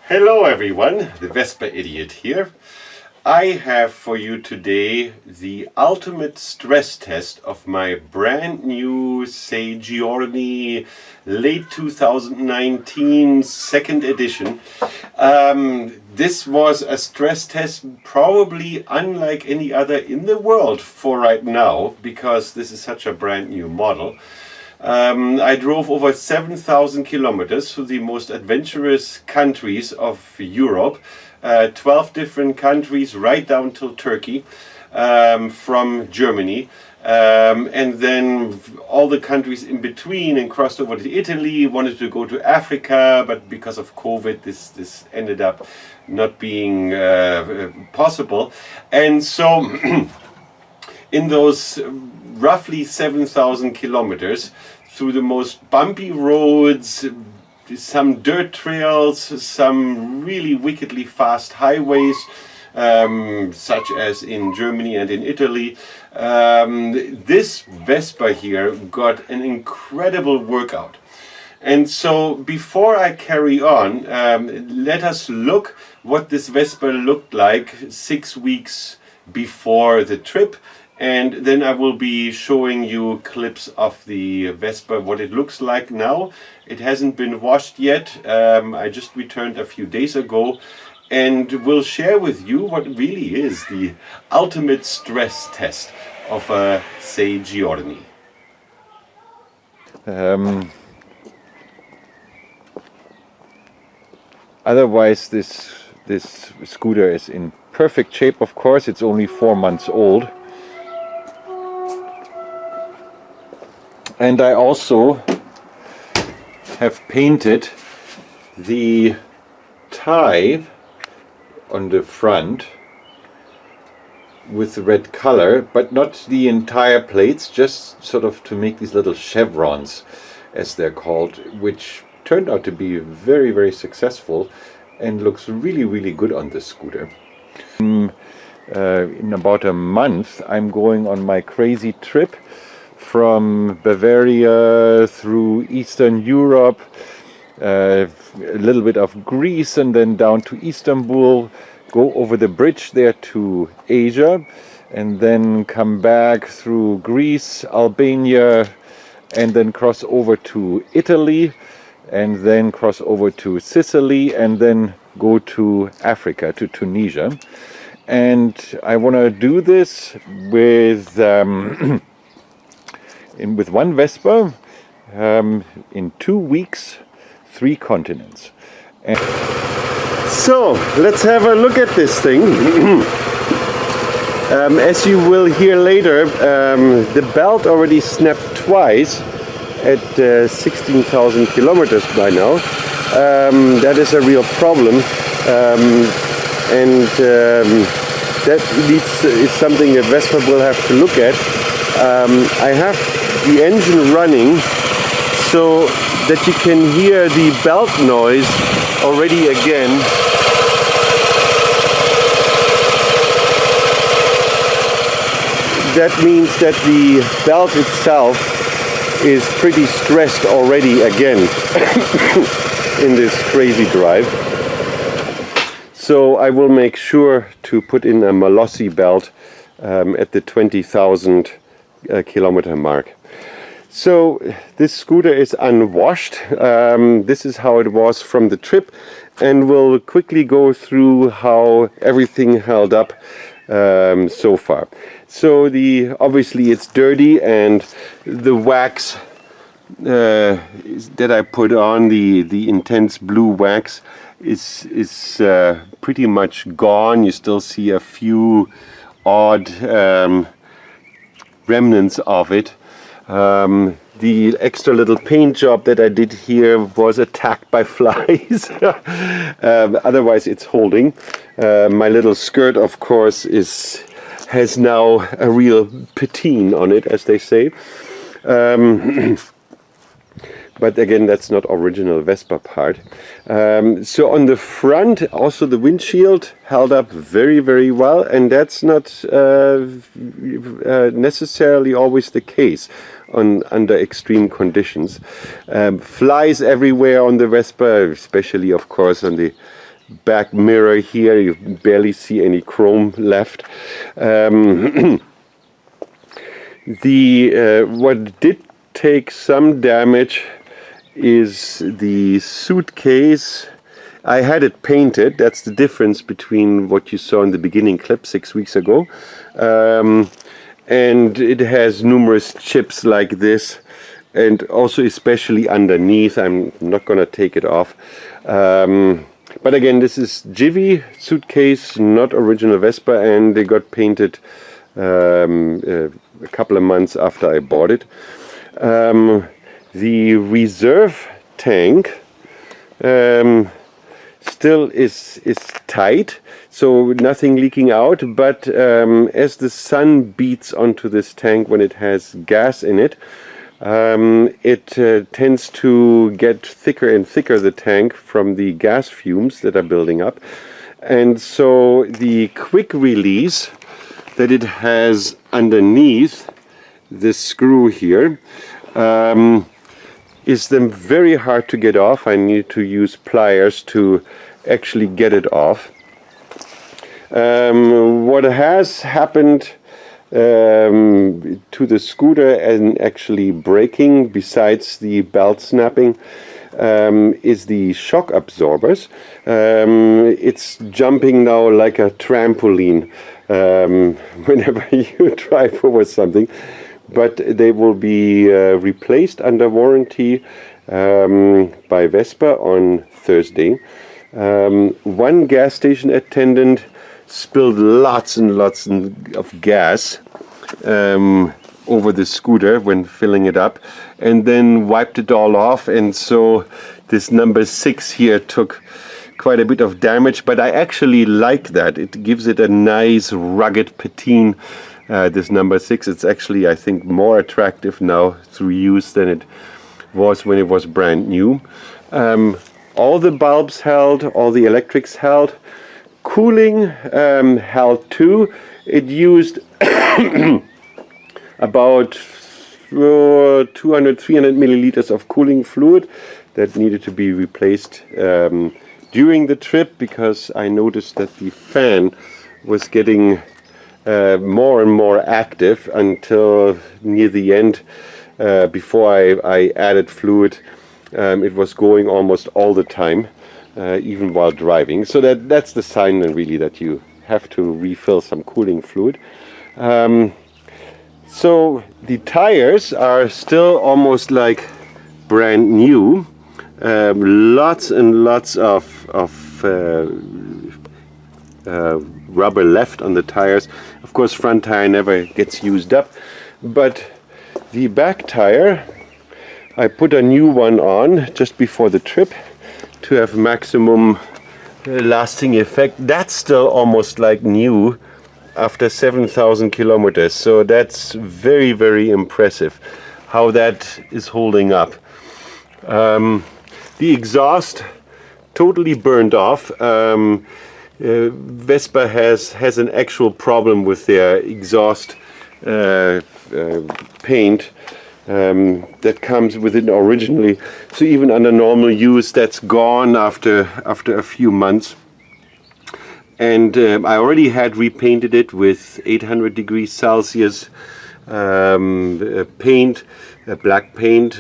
Hello everyone, the Vespa Idiot here. I have for you today the ultimate stress test of my brand new Sei Giorni late 2019 second edition. This was a stress test probably unlike any other in the world for right now, because this is such a brand new model. I drove over 7,000 kilometers through the most adventurous countries of Europe, 12 different countries right down till Turkey, from Germany, and then all the countries in between, and crossed over to Italy. Wanted to go to Africa, but because of COVID this ended up not being possible. And so in those roughly 7,000 kilometers through the most bumpy roads, some dirt trails, some really wickedly fast highways, such as in Germany and in Italy, this Vespa here got an incredible workout. And so before I carry on, let us look what this Vespa looked like 6 weeks before the trip. And then I will be showing you clips of the Vespa, what it looks like now. It hasn't been washed yet. I just returned a few days ago, and will share with you what really is the ultimate stress test of a Sei Giorni. Otherwise, this scooter is in perfect shape. Of course, it's only 4 months old. And I also have painted the tie on the front with red color, but not the entire plates, just sort of to make these little chevrons, as they're called, which turned out to be very, very successful and looks really, really good on this scooter. In about a month, I'm going on my crazy trip from Bavaria through Eastern Europe, a little bit of Greece, and then down to Istanbul, go over the bridge there to Asia, and then come back through Greece, Albania, and then cross over to Italy, and then cross over to Sicily, and then go to Africa, to Tunisia. And I want to do this with with one Vespa, in 2 weeks, 3 continents. And so let's have a look at this thing. As you will hear later, the belt already snapped twice at 16,000 kilometers by now. That is a real problem, and that is something that Vespa will have to look at. I have the engine running so that you can hear the belt noise already again. That means that the belt itself is pretty stressed already again in this crazy drive. So I will make sure to put in a Malossi belt at the 20,000 kilometer mark. So this scooter is unwashed. This is how it was from the trip, and we'll quickly go through how everything held up so far. So obviously it's dirty, and the wax that I put on, the intense blue wax, is pretty much gone. You still see a few odd remnants of it. The extra little paint job that I did here was attacked by flies. Otherwise it's holding. My little skirt, of course, has now a real patina on it, as they say. But again, that's not original Vespa part. So on the front, also the windshield held up very, very well, and that's not necessarily always the case under extreme conditions. Flies everywhere on the Vespa, especially of course on the back mirror here, you barely see any chrome left. What did take some damage is the suitcase. I had it painted. That's the difference between what you saw in the beginning clip 6 weeks ago. And it has numerous chips like this, and also especially underneath. I'm not going to take it off. But again, this is Jivy suitcase, not original Vespa, and they got painted a couple of months after I bought it. The reserve tank still is tight, so nothing leaking out, but as the sun beats onto this tank when it has gas in it, it tends to get thicker and thicker, the tank, from the gas fumes that are building up. And so the quick release that it has underneath this screw here is then very hard to get off. I need to use pliers to actually get it off. What has happened to the scooter and actually braking, besides the belt snapping, is the shock absorbers. It's jumping now like a trampoline whenever you drive over something, but they will be replaced under warranty by Vespa on Thursday. One gas station attendant spilled lots and lots of gas over the scooter when filling it up, and then wiped it all off, and so this number 6 here took quite a bit of damage, but I actually like that. It gives it a nice rugged patina. This number 6, it's actually, I think, more attractive now through use than it was when it was brand new. All the bulbs held, all the electrics held. Cooling held too. It used about 200-300 milliliters of cooling fluid that needed to be replaced during the trip, because I noticed that the fan was getting more and more active until near the end. Before I added fluid, it was going almost all the time, even while driving. So that's the sign then really that you have to refill some cooling fluid. So the tires are still almost like brand new. Lots and lots of rubber left on the tires. Of course, front tire never gets used up, but the back tire, I put a new one on just before the trip to have maximum lasting effect. That's still almost like new after 7,000 kilometers, so that's very, very impressive how that is holding up. The exhaust totally burned off. Vespa has an actual problem with their exhaust paint that comes with it originally. So even under normal use, that's gone after a few months. And I already had repainted it with 800 degrees Celsius paint, black paint,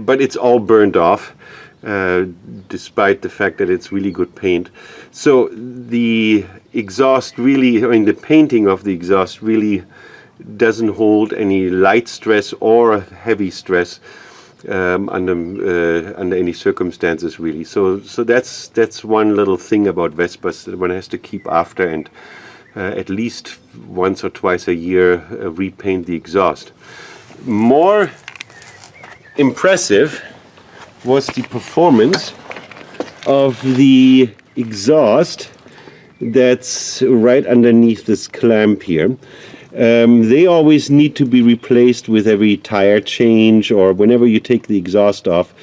but it's all burned off. Despite the fact that it's really good paint. So the exhaust really, I mean the painting of the exhaust really doesn't hold any light stress or heavy stress under any circumstances really. So that's one little thing about Vespas that one has to keep after, and at least once or twice a year repaint the exhaust. More impressive was the performance of the exhaust that's right underneath this clamp here. They always need to be replaced with every tire change, or whenever you take the exhaust off.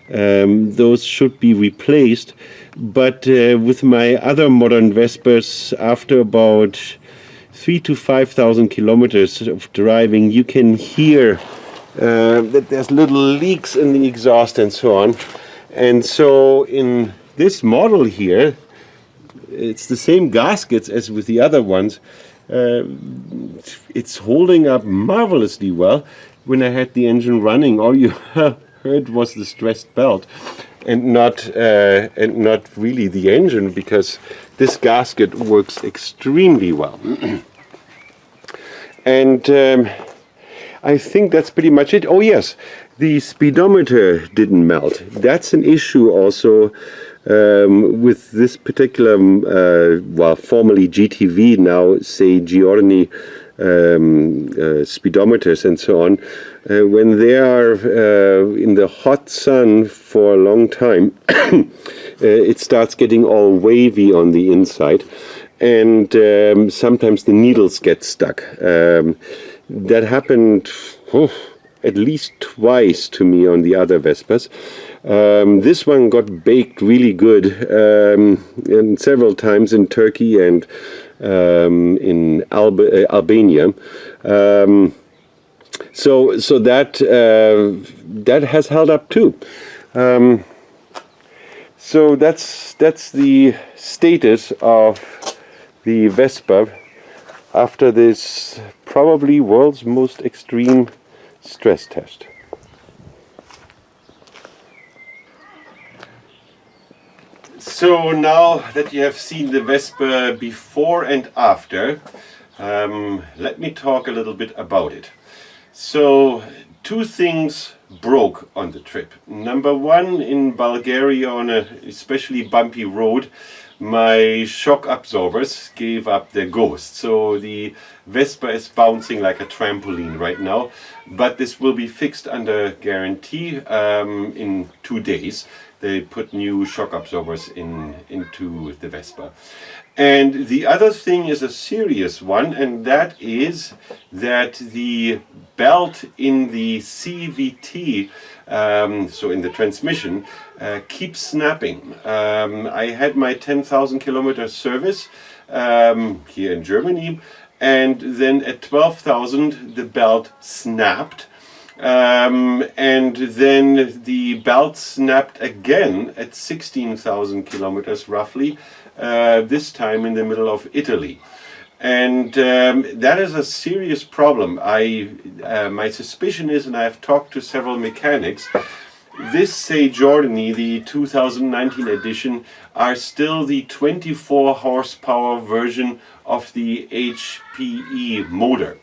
Those should be replaced, but with my other modern Vespas, after about 3,000 to 5,000 kilometers of driving, you can hear that there's little leaks in the exhaust and so on. And so in this model here, it's the same gaskets as with the other ones. It's holding up marvelously well. When I had the engine running, all you heard was the stressed belt, and not really the engine, because this gasket works extremely well. And I think that's pretty much it. Oh yes, the speedometer didn't melt. That's an issue also with this particular, well, formerly GTV, now Sei Giorni speedometers and so on. When they are in the hot sun for a long time, it starts getting all wavy on the inside, and sometimes the needles get stuck. That happened at least twice to me on the other Vespas. This one got baked really good, and several times in Turkey and in Albania. So that has held up too. So that's the status of the Vespa after this probably world's most extreme stress test. So now that you have seen the Vespa before and after, let me talk a little bit about it. So two things broke on the trip. Number one, in Bulgaria on a especially bumpy road, my shock absorbers gave up their ghost. So the Vespa is bouncing like a trampoline right now, but this will be fixed under guarantee in 2 days. They put new shock absorbers into the Vespa. And the other thing is a serious one, and that is that the belt in the CVT, so in the transmission, keeps snapping. I had my 10,000 kilometer service here in Germany, and then at 12,000 the belt snapped. And then the belt snapped again at 16,000 kilometers roughly, this time in the middle of Italy. And that is a serious problem. My suspicion is, and I've talked to several mechanics, this Sei Giorni, the 2019 edition, are still the 24 horsepower version of the HPE motor.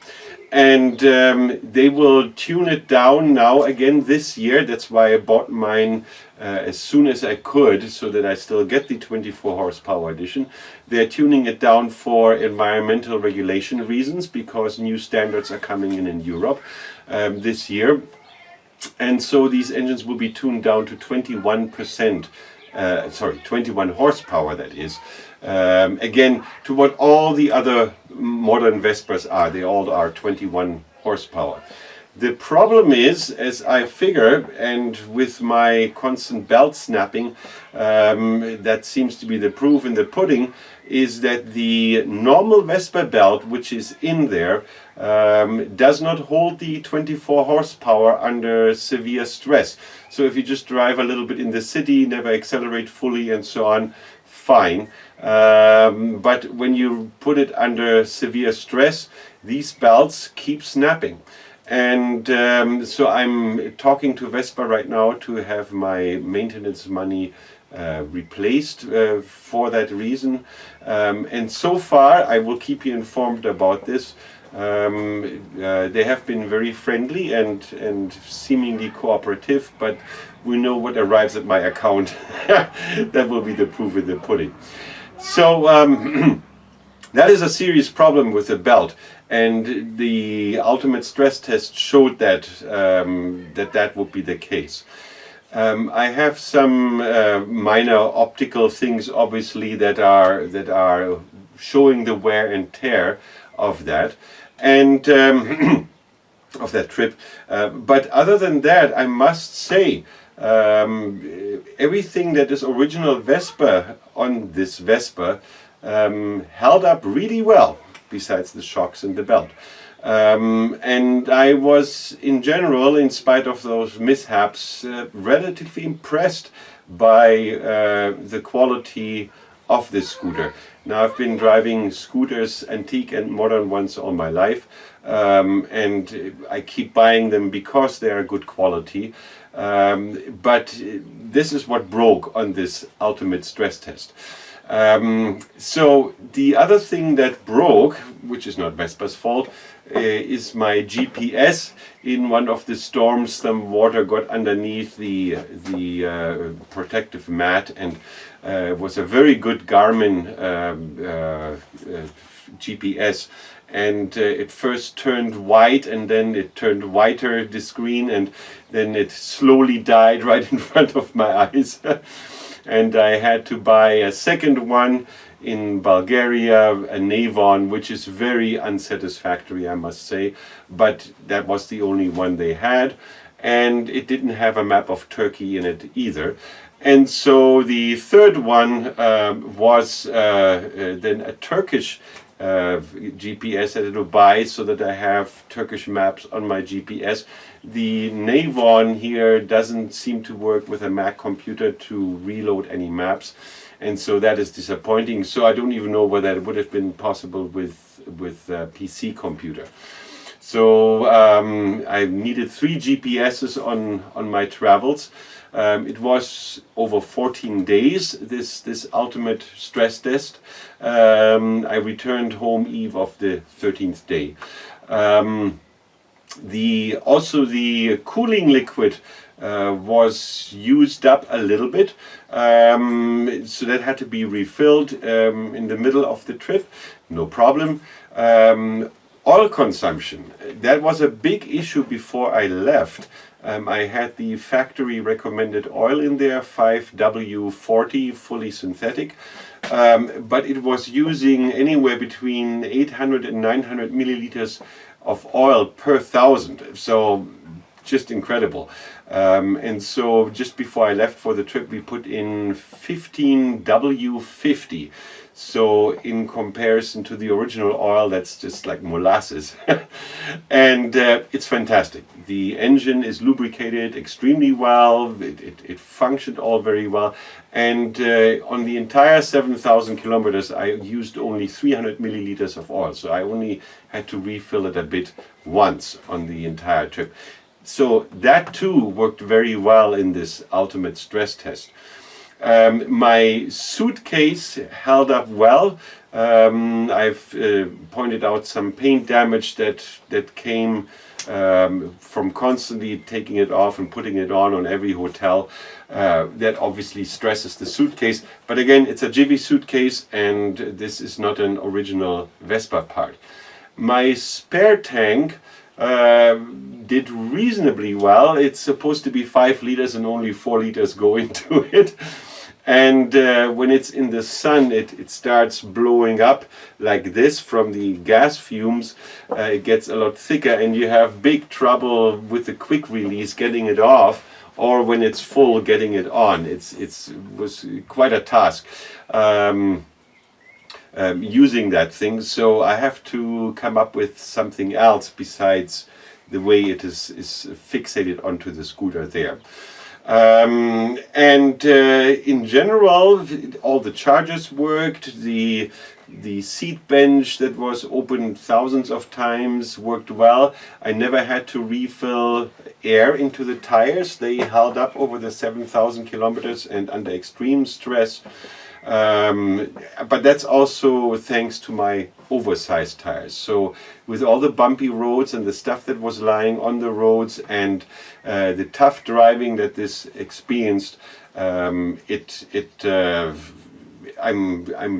And they will tune it down now again this year. That's why I bought mine as soon as I could, so that I still get the 24 horsepower edition. They're tuning it down for environmental regulation reasons, because new standards are coming in Europe this year. And so these engines will be tuned down to 21 horsepower, that is. Again, to what all the other modern Vespas are. They all are 21 horsepower. The problem is, as I figure, and with my constant belt snapping, that seems to be the proof in the pudding, is that the normal Vespa belt, which is in there, does not hold the 24 horsepower under severe stress. So if you just drive a little bit in the city, never accelerate fully and so on, fine. But when you put it under severe stress, these belts keep snapping. And so I'm talking to Vespa right now to have my maintenance money replaced for that reason. And so far, I will keep you informed about this. They have been very friendly and seemingly cooperative, but we know what arrives at my account. That will be the proof in the pudding. So that is a serious problem with the belt, and the ultimate stress test showed that that would be the case. I have some minor optical things, obviously, that are showing the wear and tear of that, and of that trip. But other than that, I must say, everything that is original Vespa on this Vespa held up really well, besides the shocks and the belt. And I was, in general, in spite of those mishaps, relatively impressed by the quality of this scooter. Now, I've been driving scooters, antique and modern ones, all my life, and I keep buying them because they are good quality. But this is what broke on this ultimate stress test. So the other thing that broke, which is not Vespa's fault, is my GPS. In one of the storms, some water got underneath the protective mat, and it was a very good Garmin GPS. And it first turned white, and then it turned whiter, the screen, and then it slowly died right in front of my eyes. And I had to buy a second one in Bulgaria, a Navon, which is very unsatisfactory, I must say, but that was the only one they had, and it didn't have a map of Turkey in it either. And so the third one was then a Turkish GPS I had to buy, so that I have Turkish maps on my GPS. The Navon here doesn't seem to work with a Mac computer to reload any maps, and so that is disappointing. So I don't even know whether it would have been possible with a PC computer. So I needed 3 GPSs on my travels. It was over 14 days, this ultimate stress test. I returned home eve of the 13th day. Also the cooling liquid was used up a little bit, so that had to be refilled in the middle of the trip. No problem. Oil consumption, that was a big issue before I left. I had the factory recommended oil in there, 5W40, fully synthetic, but it was using anywhere between 800 and 900 milliliters of oil per 1,000, so just incredible. And so just before I left for the trip, we put in 15W50. So in comparison to the original oil, that's just like molasses. And it's fantastic. The engine is lubricated extremely well. It functioned all very well. And on the entire 7,000 kilometers, I used only 300 milliliters of oil. So I only had to refill it a bit once on the entire trip. So that too worked very well in this ultimate stress test. My suitcase held up well. I've pointed out some paint damage that came from constantly taking it off and putting it on every hotel. That obviously stresses the suitcase. But again, it's a Jiffy suitcase, and this is not an original Vespa part. My spare tank did reasonably well. It's supposed to be 5 liters and only 4 liters go into it. And when it's in the sun, it starts blowing up like this from the gas fumes. It gets a lot thicker, and you have big trouble with the quick release getting it off, or when it's full getting it on. It was quite a task using that thing. So I have to come up with something else besides the way it is fixated onto the scooter there. In general, all the chargers worked. The seat bench that was opened thousands of times worked well. I never had to refill air into the tires. They held up over the 7,000 kilometers and under extreme stress. But that's also thanks to my oversized tires. So with all the bumpy roads and the stuff that was lying on the roads and the tough driving that this experienced, I'm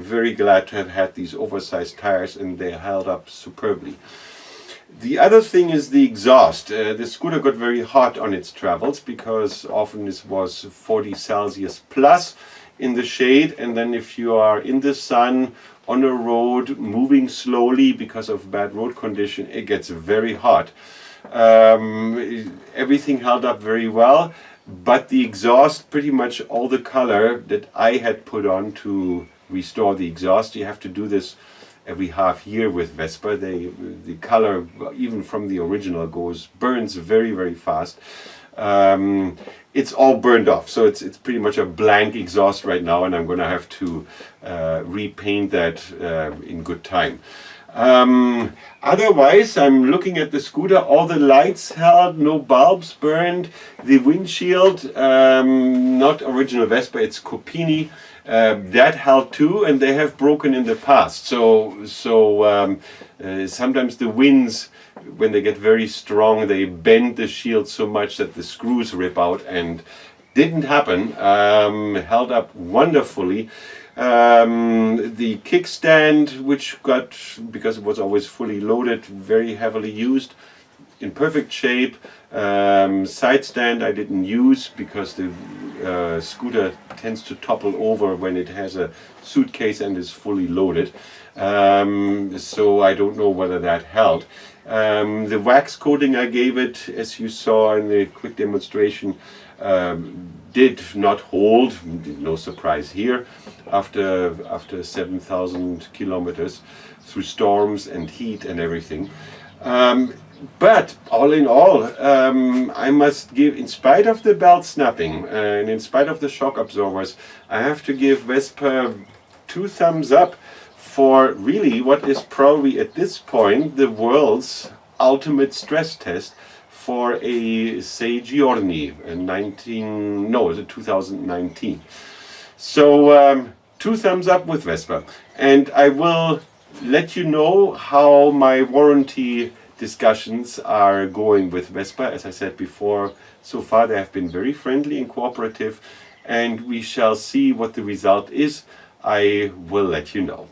very glad to have had these oversized tires, and they held up superbly. The other thing is the exhaust. The scooter got very hot on its travels because often this was 40 Celsius plus in the shade, and then if you are in the sun on a road moving slowly because of bad road condition, it gets very hot. Everything held up very well, but the exhaust, pretty much all the color that I had put on to restore the exhaust, you have to do this every half year with Vespa. The color, even from the original, burns very, very fast. it's all burned off, so it's pretty much a blank exhaust right now, and I'm gonna have to repaint that in good time. Otherwise, I'm looking at the scooter, all the lights held, no bulbs burned, the windshield, not original Vespa, it's Copini, that held too, and they have broken in the past. So sometimes the winds, when they get very strong, they bend the shield so much that the screws rip out, and didn't happen, held up wonderfully. The kickstand, which got, because it was always fully loaded, very heavily used, in perfect shape. Side stand I didn't use because the scooter tends to topple over when it has a suitcase and is fully loaded. So I don't know whether that held. The wax coating I gave it, as you saw in the quick demonstration, did not hold. No surprise here. After 7,000 kilometers through storms and heat and everything. But all in all, I must give, in spite of the belt snapping and in spite of the shock absorbers, I have to give Vespa 2 thumbs up for really what is probably at this point the world's ultimate stress test for a Sei Giorni in 2019. So 2 thumbs up with Vespa, and I will let you know how my warranty discussions are going with Vespa. As I said before, so far they have been very friendly and cooperative, and we shall see what the result is. I will let you know.